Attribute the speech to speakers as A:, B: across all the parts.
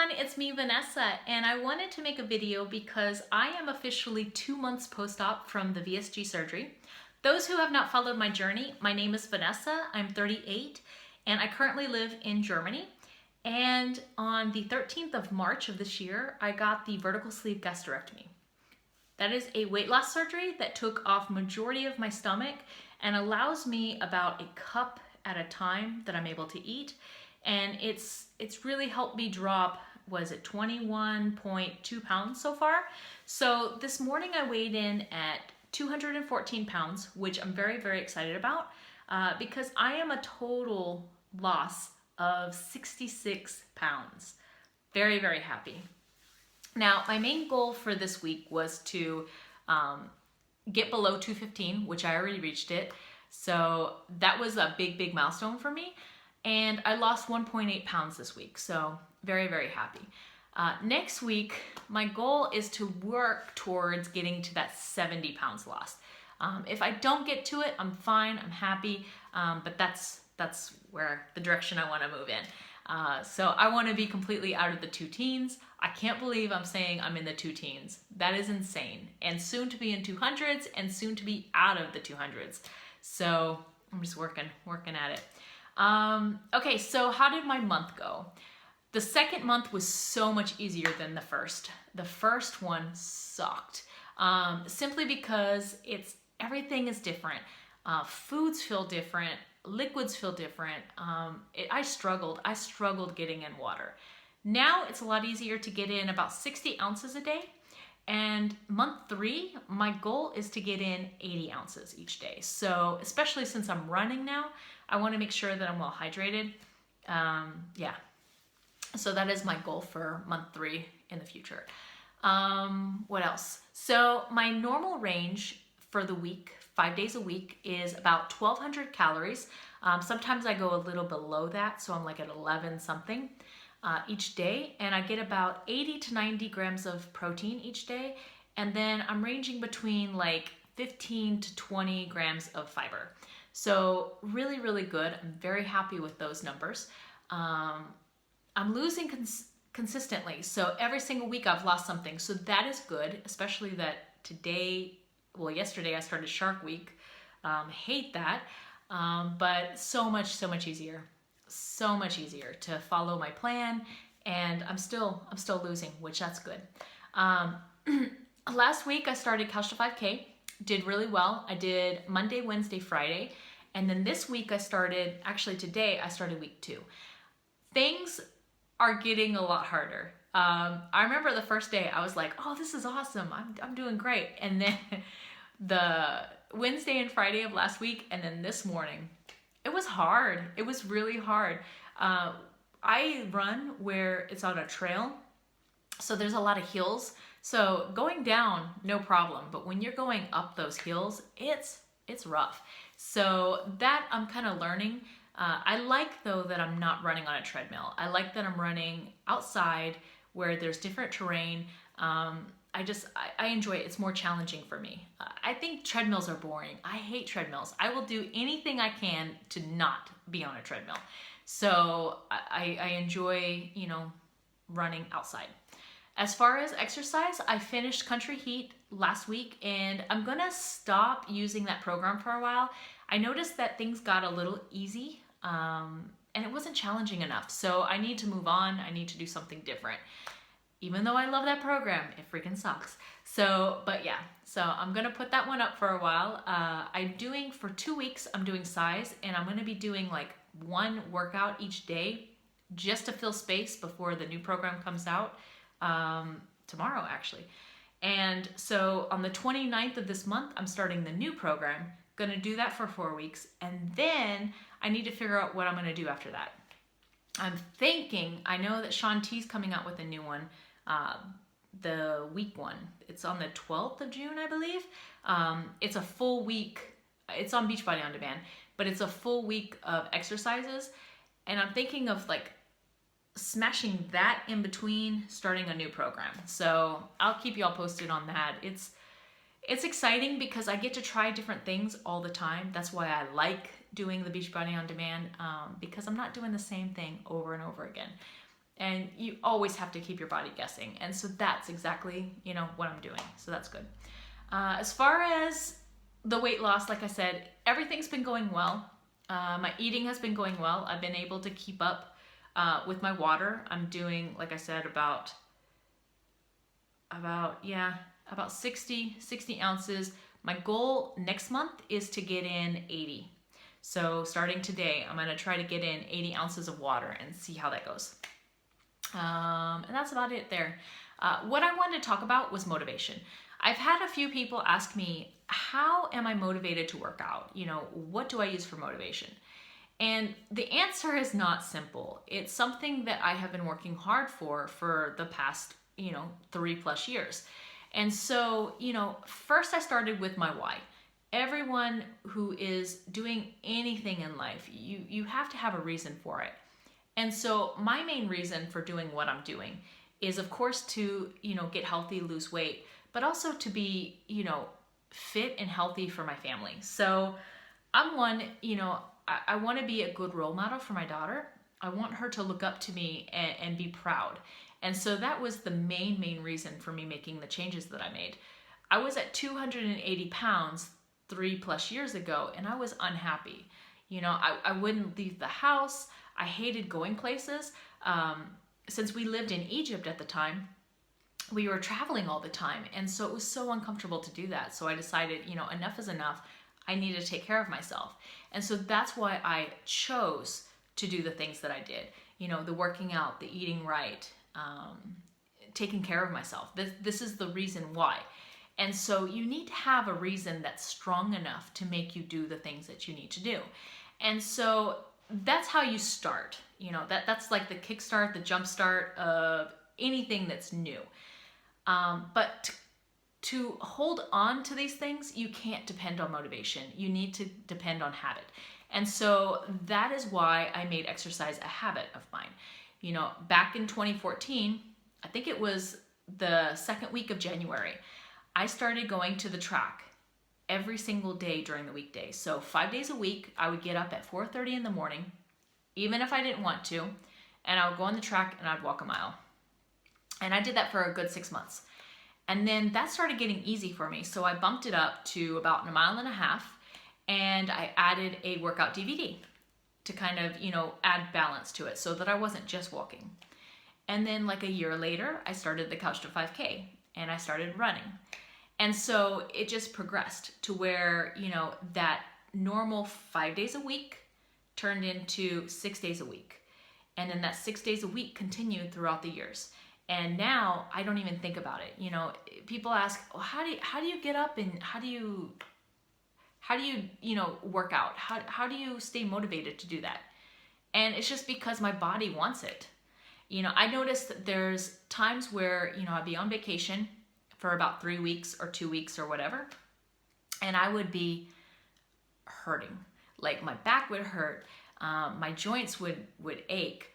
A: everyone, it's me Vanessa, and I wanted to make a video because I am officially 2 months post-op from the VSG surgery. Those who have not followed my journey, my name is Vanessa, I'm 38, and I currently live in Germany. And on the 13th of March of this year, I got the vertical sleeve gastrectomy. That is a weight loss surgery that took off majority of my stomach and allows me about a cup at a time that I'm able to eat. And it's really helped me drop, was it 21.2 pounds so far? So this morning I weighed in at 214 pounds, which I'm very, very excited about because I am a total loss of 66 pounds. Very, very happy. Now, my main goal for this week was to get below 215, which I already reached it. So that was a big, big milestone for me. And I lost 1.8 pounds this week, so very, very happy. Next week, my goal is to work towards getting to that 70 pounds lost. If I don't get to it, I'm fine, I'm happy, but that's where the direction I want to move in. So I want to be completely out of the two teens. I can't believe I'm saying I'm in the two teens. That is insane. And soon to be in 200s and soon to be out of the 200s. So I'm just working at it. Okay, so how did my month go? The second month was so much easier than the first. The first one sucked, simply because everything is different. Foods feel different, liquids feel different. I struggled getting in water. Now it's a lot easier to get in about 60 ounces a day. And month 3, my goal is to get in 80 ounces each day. So especially since I'm running now, I want to make sure that I'm well hydrated. Yeah. So that is my goal for month 3 in the future. What else? So my normal range for the week, 5 days a week, is about 1,200 calories. Sometimes I go a little below that, so I'm like at 11 something. Each day, and I get about 80 to 90 grams of protein each day, and then I'm ranging between like 15 to 20 grams of fiber. So really, really good. I'm very happy with those numbers. I'm losing consistently, so every single week I've lost something, so that is good, especially that yesterday I started Shark Week. Hate that, but so much easier. So much easier to follow my plan, and I'm still losing, which that's good. Last week I started Couch to 5K, did really well. I did Monday, Wednesday, Friday, and then this week today I started week 2. Things are getting a lot harder. I remember the first day I was like, oh, this is awesome, I'm doing great, and then the Wednesday and Friday of last week, and then this morning, it was hard. It was really hard. I run where it's on a trail, so there's a lot of hills. So going down, no problem. But when you're going up those hills, it's rough. So that I'm kind of learning. I like, though, that I'm not running on a treadmill. I like that I'm running outside where there's different terrain. I enjoy it. It's more challenging for me. I think treadmills are boring. I hate treadmills. I will do anything I can to not be on a treadmill. So I enjoy, running outside. As far as exercise, I finished Country Heat last week, and I'm gonna stop using that program for a while. I noticed that things got a little easy, and it wasn't challenging enough. So I need to move on. I need to do something different. Even though I love that program, it freaking sucks. So I'm gonna put that one up for a while. For 2 weeks, I'm doing Cize, and I'm gonna be doing like 1 workout each day just to fill space before the new program comes out tomorrow, actually. And so on the 29th of this month, I'm starting the new program, gonna do that for 4 weeks, and then I need to figure out what I'm gonna do after that. I'm thinking, I know that Shaun T's coming out with a new one, the week one. It's on the 12th of June, I believe. It's a full week. It's on Beachbody On Demand, but it's a full week of exercises. And I'm thinking of like smashing that in between starting a new program. So I'll keep you all posted on that. It's exciting because I get to try different things all the time. That's why I like doing the Beachbody On Demand, because I'm not doing the same thing over and over again. And you always have to keep your body guessing. And so that's exactly, what I'm doing. So that's good. As far as the weight loss, like I said, everything's been going well. My eating has been going well. I've been able to keep up with my water. I'm doing, like I said, about 60 ounces. My goal next month is to get in 80. So starting today, I'm going to try to get in 80 ounces of water and see how that goes. And that's about it there. What I wanted to talk about was motivation. I've had a few people ask me, how am I motivated to work out? What do I use for motivation? And the answer is not simple. It's something that I have been working hard for the past, 3+ years. And so, first I started with my why. Everyone who is doing anything in life, you have to have a reason for it. And so my main reason for doing what I'm doing is, of course, to, get healthy, lose weight, but also to be, fit and healthy for my family. So I'm one, I want to be a good role model for my daughter. I want her to look up to me and be proud. And so that was the main reason for me making the changes that I made. I was at 280 pounds 3+ years ago, and I was unhappy. I wouldn't leave the house. I hated going places. Since we lived in Egypt at the time, we were traveling all the time. And so it was so uncomfortable to do that. So I decided, enough is enough. I need to take care of myself. And so that's why I chose to do the things that I did. The working out, the eating right, taking care of myself. This is the reason why. And so you need to have a reason that's strong enough to make you do the things that you need to do. And so that's how you start. That's like the kickstart, the jump start of anything that's new. But to hold on to these things, you can't depend on motivation. You need to depend on habit. And so that is why I made exercise a habit of mine. Back in 2014, I think it was the second week of January, I started going to the track every single day during the weekdays. So 5 days a week, I would get up at 4:30 in the morning, even if I didn't want to, and I would go on the track and I'd walk a mile. And I did that for a good 6 months. And then that started getting easy for me. So I bumped it up to about 1.5 miles, and I added a workout DVD to kind of, add balance to it so that I wasn't just walking. And then like a year later, I started the Couch to 5K and I started running. And so it just progressed to where, that normal 5 days a week turned into 6 days a week. And then that 6 days a week continued throughout the years. And now I don't even think about it. People ask, well, how do you get up and how do you work out? How do you stay motivated to do that? And it's just because my body wants it. I noticed that there's times where, I'd be on vacation for about 3 weeks or 2 weeks or whatever, and I would be hurting. Like my back would hurt, my joints would ache.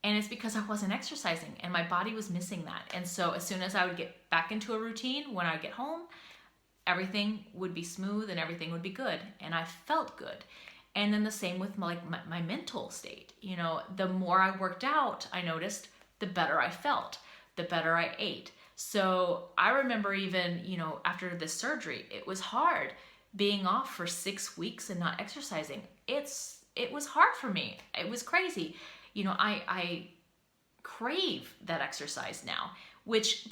A: And it's because I wasn't exercising and my body was missing that. And so as soon as I would get back into a routine, when I get home, everything would be smooth and everything would be good. And I felt good. And then the same with my mental state. The more I worked out, I noticed, the better I felt, the better I ate. So I remember even, after this surgery, it was hard being off for 6 weeks and not exercising. It was hard for me. It was crazy. I crave that exercise now, which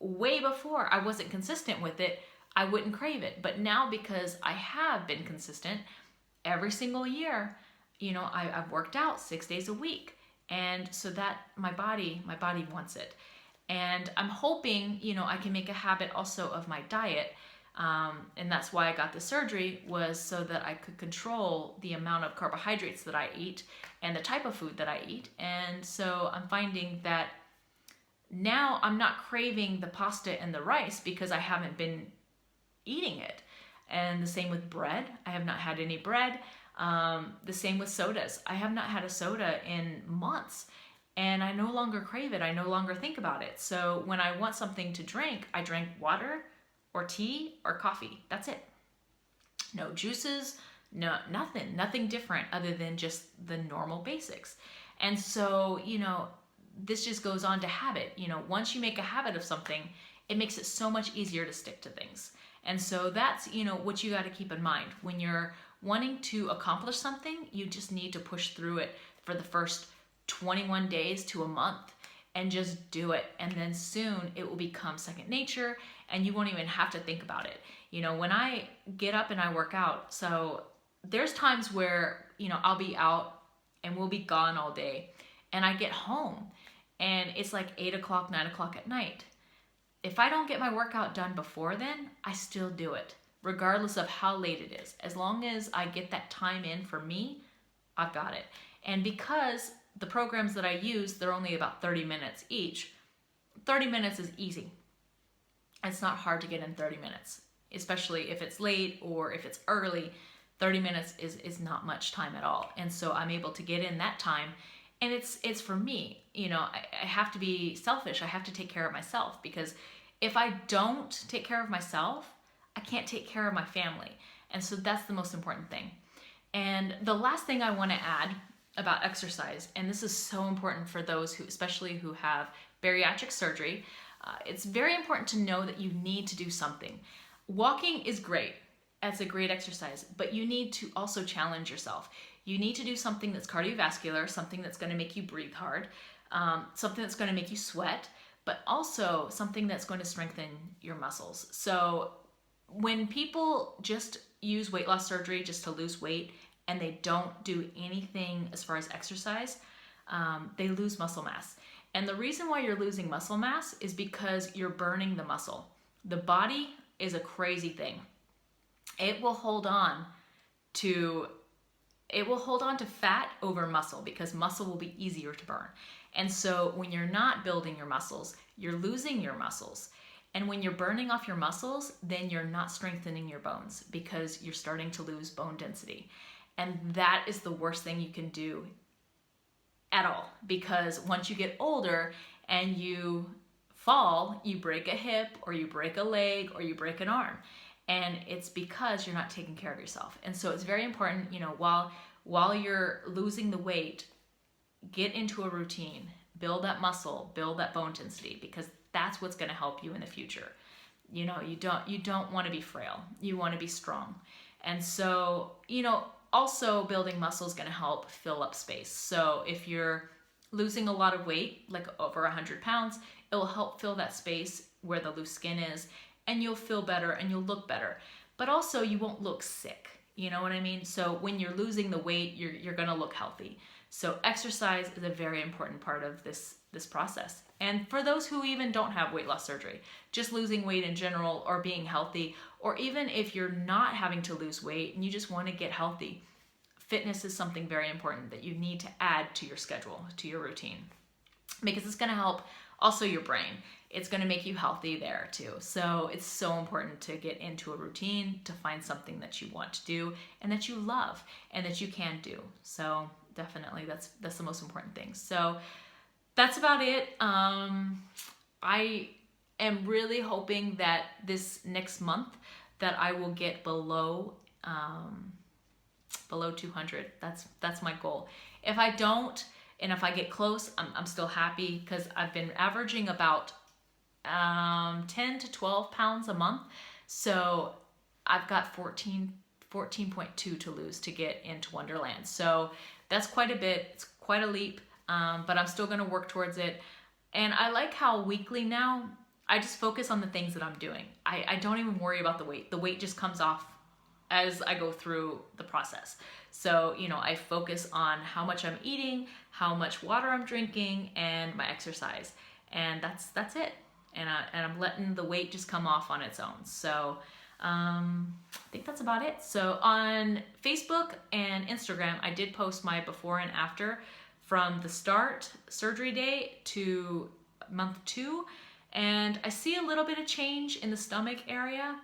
A: way before I wasn't consistent with it, I wouldn't crave it. But now, because I have been consistent every single year, I've worked out 6 days a week. And so that my body wants it. And I'm hoping, I can make a habit also of my diet. And that's why I got the surgery, was so that I could control the amount of carbohydrates that I eat and the type of food that I eat. And so I'm finding that now I'm not craving the pasta and the rice because I haven't been eating it. And the same with bread. I have not had any bread. The same with sodas. I have not had a soda in months. And I no longer crave it. I no longer think about it. So when I want something to drink, I drink water or tea or coffee. That's it. No juices, no nothing different other than just the normal basics. And so, this just goes on to habit. Once you make a habit of something, it makes it so much easier to stick to things. And so that's, what you got to keep in mind. When you're wanting to accomplish something, you just need to push through it for the first 21 days to a month and just do it. And then soon it will become second nature and you won't even have to think about it. When I get up and I work out, so there's times where, I'll be out and we'll be gone all day and I get home and it's like 8 o'clock, 9 o'clock at night. If I don't get my workout done before then, I still do it, regardless of how late it is. As long as I get that time in for me, I've got it. And because the programs that I use, they're only about 30 minutes each, 30 minutes is easy. It's not hard to get in 30 minutes, especially if it's late or if it's early. 30 minutes is not much time at all. And so I'm able to get in that time. And it's for me, I have to be selfish. I have to take care of myself, because if I don't take care of myself, I can't take care of my family. And so that's the most important thing. And the last thing I want to add about exercise, and this is so important for those who, especially who have bariatric surgery, it's very important to know that you need to do something. Walking is great. It's a great exercise, but you need to also challenge yourself. You need to do something that's cardiovascular, something that's going to make you breathe hard, something that's going to make you sweat, but also something that's going to strengthen your muscles. So when people just use weight loss surgery just to lose weight and they don't do anything as far as exercise, they lose muscle mass. And the reason why you're losing muscle mass is because you're burning the muscle. The body is a crazy thing. It will hold on to fat over muscle because muscle will be easier to burn. And so when you're not building your muscles, you're losing your muscles. And when you're burning off your muscles, then you're not strengthening your bones because you're starting to lose bone density. And that is the worst thing you can do at all, because once you get older and you fall, you break a hip or you break a leg or you break an arm. And it's because you're not taking care of yourself. And so it's very important, while you're losing the weight, get into a routine, build that muscle, build that bone density, because that's what's going to help you in the future. You don't want to be frail. You want to be strong. And so, also building muscle is going to help fill up space. So if you're losing a lot of weight, like over 100 pounds, it will help fill that space where the loose skin is, and you'll feel better and you'll look better. But also you won't look sick. You know what I mean? So when you're losing the weight, you're going to look healthy. So exercise is a very important part of this process. And for those who even don't have weight loss surgery, just losing weight in general or being healthy, or even if you're not having to lose weight and you just want to get healthy, fitness is something very important that you need to add to your schedule, to your routine, because it's going to help also your brain. It's going to make you healthy there too. So it's so important to get into a routine, to find something that you want to do and that you love and that you can do. So definitely that's the most important thing. So that's about it. I am really hoping that this next month that I will get below 200. That's my goal. If I don't, and if I get close, I'm still happy, because I've been averaging about 10 to 12 pounds a month. So I've got 14.2 to lose to get into Wonderland. So that's quite a bit. It's quite a leap, but I'm still going to work towards it. And I like how weekly now, I just focus on the things that I'm doing. I don't even worry about the weight. The weight just comes off as I go through the process. So, I focus on how much I'm eating, how much water I'm drinking, and my exercise. And that's it. And I'm letting the weight just come off on its own. So I think that's about it. So on Facebook and Instagram, I did post my before and after from the start surgery day to month 2. And I see a little bit of change in the stomach area.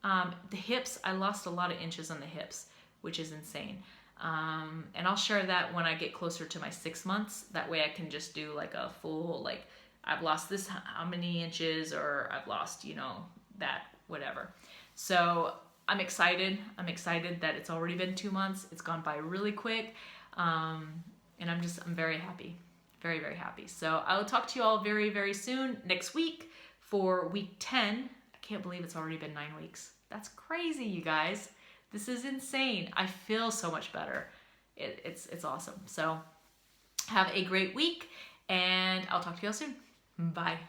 A: The hips, I lost a lot of inches on the hips, which is insane. And I'll share that when I get closer to my 6 months. That way I can just do like a full, like, I've lost this how many inches, or I've lost, that, whatever. So I'm excited. I'm excited that it's already been 2 months. It's gone by really quick. And I'm very happy. Very, very happy. So I will talk to you all very, very soon next week for week 10. I can't believe it's already been 9 weeks. That's crazy, you guys. This is insane. I feel so much better. It's awesome. So have a great week, and I'll talk to you all soon. Bye.